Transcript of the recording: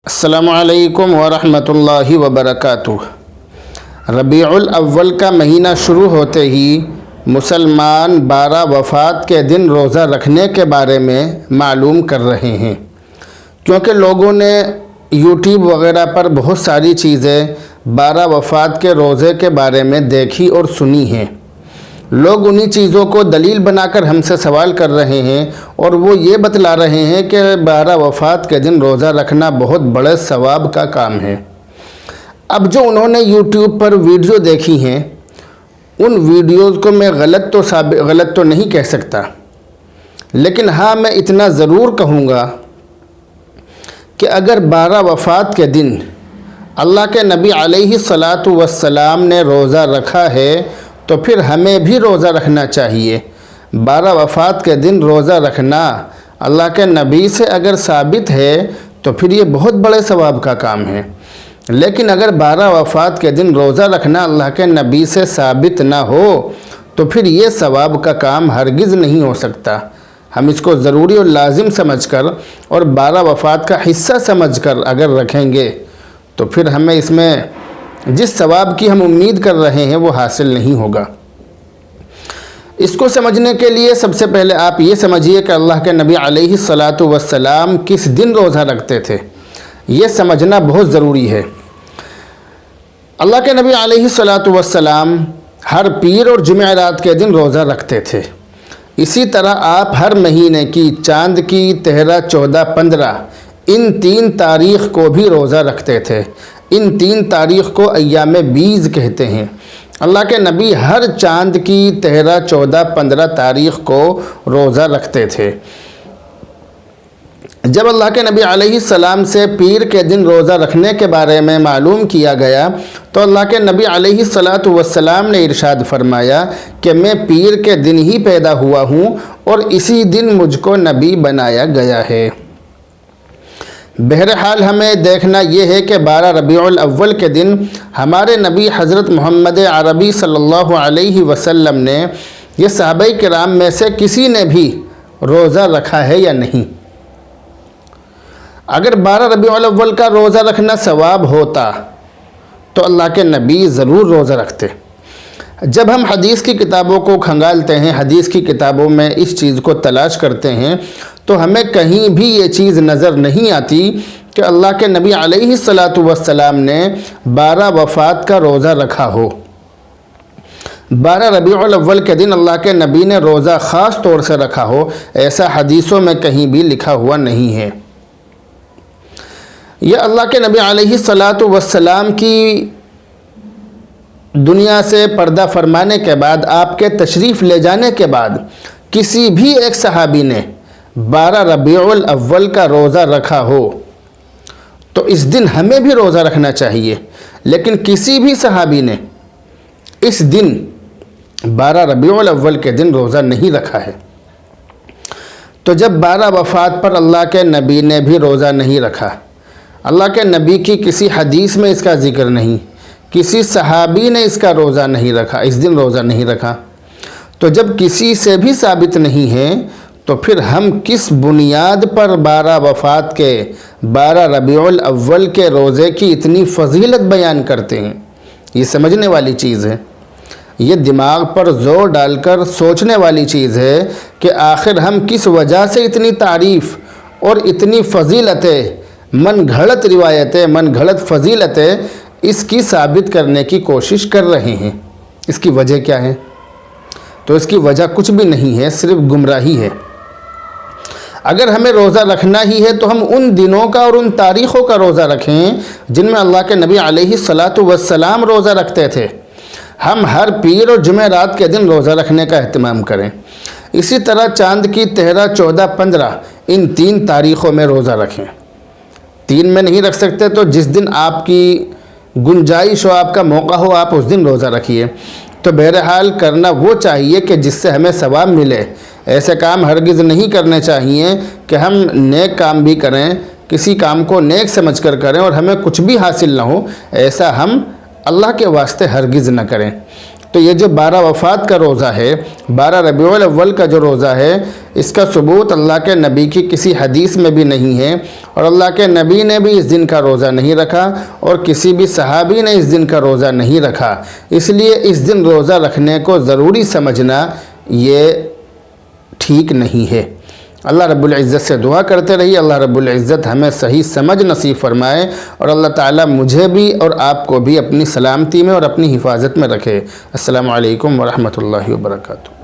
السلام علیکم ورحمۃ اللہ وبرکاتہ۔ ربیع الاول کا مہینہ شروع ہوتے ہی مسلمان 12 وفات کے دن روزہ رکھنے کے بارے میں معلوم کر رہے ہیں، کیونکہ لوگوں نے یوٹیوب وغیرہ پر بہت ساری چیزیں 12 وفات کے روزے کے بارے میں دیکھی اور سنی ہیں۔ لوگ انہی چیزوں کو دلیل بنا کر ہم سے سوال کر رہے ہیں اور وہ یہ بتلا رہے ہیں کہ 12 وفات کے دن روزہ رکھنا بہت بڑے ثواب کا کام ہے۔ اب جو انہوں نے یوٹیوب پر ویڈیو دیکھی ہیں، ان ویڈیوز کو میں غلط تو نہیں کہہ سکتا، لیکن ہاں میں اتنا ضرور کہوں گا کہ اگر 12 وفات کے دن اللہ کے نبی علیہ الصلاۃ والسلام نے روزہ رکھا ہے تو پھر ہمیں بھی روزہ رکھنا چاہیے۔ 12 وفات کے دن روزہ رکھنا اللہ کے نبی سے اگر ثابت ہے تو پھر یہ بہت بڑے ثواب کا کام ہے، لیکن اگر 12 وفات کے دن روزہ رکھنا اللہ کے نبی سے ثابت نہ ہو تو پھر یہ ثواب کا کام ہرگز نہیں ہو سکتا۔ ہم اس کو ضروری اور لازم سمجھ کر اور 12 وفات کا حصہ سمجھ کر اگر رکھیں گے تو پھر ہمیں اس میں جس ثواب کی ہم امید کر رہے ہیں وہ حاصل نہیں ہوگا۔ اس کو سمجھنے کے لیے سب سے پہلے آپ یہ سمجھیے کہ اللہ کے نبی علیہ الصلاۃ والسلام کس دن روزہ رکھتے تھے، یہ سمجھنا بہت ضروری ہے۔ اللہ کے نبی علیہ الصلاۃ والسلام ہر پیر اور جمعرات کے دن روزہ رکھتے تھے۔ اسی طرح آپ ہر مہینے کی چاند کی 13، 14، 15 ان 3 تاریخ کو بھی روزہ رکھتے تھے۔ ان 3 تاریخ کو ایام بیض کہتے ہیں۔ اللہ کے نبی ہر چاند کی 13، 14، 15 تاریخ کو روزہ رکھتے تھے۔ جب اللہ کے نبی علیہ السلام سے پیر کے دن روزہ رکھنے کے بارے میں معلوم کیا گیا تو اللہ کے نبی علیہ الصلاۃ والسلام نے ارشاد فرمایا کہ میں پیر کے دن ہی پیدا ہوا ہوں اور اسی دن مجھ کو نبی بنایا گیا ہے۔ بہرحال ہمیں دیکھنا یہ ہے کہ 12 ربیع الاول کے دن ہمارے نبی حضرت محمد عربی صلی اللہ علیہ وسلم نے یہ صحابہ کرام میں سے کسی نے بھی روزہ رکھا ہے یا نہیں۔ اگر 12 ربیع الاول کا روزہ رکھنا ثواب ہوتا تو اللہ کے نبی ضرور روزہ رکھتے۔ جب ہم حدیث کی کتابوں کو کھنگالتے ہیں، حدیث کی کتابوں میں اس چیز کو تلاش کرتے ہیں تو ہمیں کہیں بھی یہ چیز نظر نہیں آتی کہ اللہ کے نبی علیہ الصلاۃ والسلام نے 12 وفات کا روزہ رکھا ہو۔ 12 ربیع الاول کے دن اللہ کے نبی نے روزہ خاص طور سے رکھا ہو، ایسا حدیثوں میں کہیں بھی لکھا ہوا نہیں ہے۔ یہ اللہ کے نبی علیہ الصلاۃ والسلام کی دنیا سے پردہ فرمانے کے بعد، آپ کے تشریف لے جانے کے بعد کسی بھی ایک صحابی نے 12 ربیع الاول کا روزہ رکھا ہو تو اس دن ہمیں بھی روزہ رکھنا چاہیے، لیکن کسی بھی صحابی نے اس دن 12 ربیع الاول کے دن روزہ نہیں رکھا ہے۔ تو جب 12 وفات پر اللہ کے نبی نے بھی روزہ نہیں رکھا، اللہ کے نبی کی کسی حدیث میں اس کا ذکر نہیں، کسی صحابی نے اس کا روزہ نہیں رکھا، اس دن روزہ نہیں رکھا، تو جب کسی سے بھی ثابت نہیں ہے تو پھر ہم کس بنیاد پر 12 وفات کے 12 ربیع الاول کے روزے کی اتنی فضیلت بیان کرتے ہیں؟ یہ سمجھنے والی چیز ہے، یہ دماغ پر زور ڈال کر سوچنے والی چیز ہے کہ آخر ہم کس وجہ سے اتنی تعریف اور اتنی فضیلتیں، من گھڑت روایتیں، من گھڑت فضیلتیں اس کی ثابت کرنے کی کوشش کر رہے ہیں۔ اس کی وجہ کیا ہے؟ تو اس کی وجہ کچھ بھی نہیں ہے، صرف گمراہی ہے۔ اگر ہمیں روزہ رکھنا ہی ہے تو ہم ان دنوں کا اور ان تاریخوں کا روزہ رکھیں جن میں اللہ کے نبی علیہ الصلاۃ والسلام روزہ رکھتے تھے۔ ہم ہر پیر اور جمعرات کے دن روزہ رکھنے کا اہتمام کریں۔ اسی طرح چاند کی 13، 14، 15 ان 3 تاریخوں میں روزہ رکھیں۔ 3 میں نہیں رکھ سکتے تو جس دن آپ کی گنجائش ہو، آپ کا موقع ہو، آپ اس دن روزہ رکھیے۔ تو بہرحال کرنا وہ چاہیے کہ جس سے ہمیں ثواب ملے۔ ایسے کام ہرگز نہیں کرنے چاہیے کہ ہم نیک کام بھی کریں، کسی کام کو نیک سمجھ کر کریں اور ہمیں کچھ بھی حاصل نہ ہو، ایسا ہم اللہ کے واسطے ہرگز نہ کریں۔ تو یہ جو 12 وفات کا روزہ ہے، 12 ربیع الاول کا جو روزہ ہے، اس کا ثبوت اللہ کے نبی کی کسی حدیث میں بھی نہیں ہے، اور اللہ کے نبی نے بھی اس دن کا روزہ نہیں رکھا، اور کسی بھی صحابی نے اس دن کا روزہ نہیں رکھا۔ اس لیے اس دن روزہ رکھنے کو ضروری سمجھنا یہ ٹھیک نہیں ہے۔ اللہ رب العزت سے دعا کرتے رہیے، اللہ رب العزت ہمیں صحیح سمجھ نصیب فرمائے، اور اللہ تعالیٰ مجھے بھی اور آپ کو بھی اپنی سلامتی میں اور اپنی حفاظت میں رکھے۔ السلام علیکم ورحمۃ اللہ وبرکاتہ۔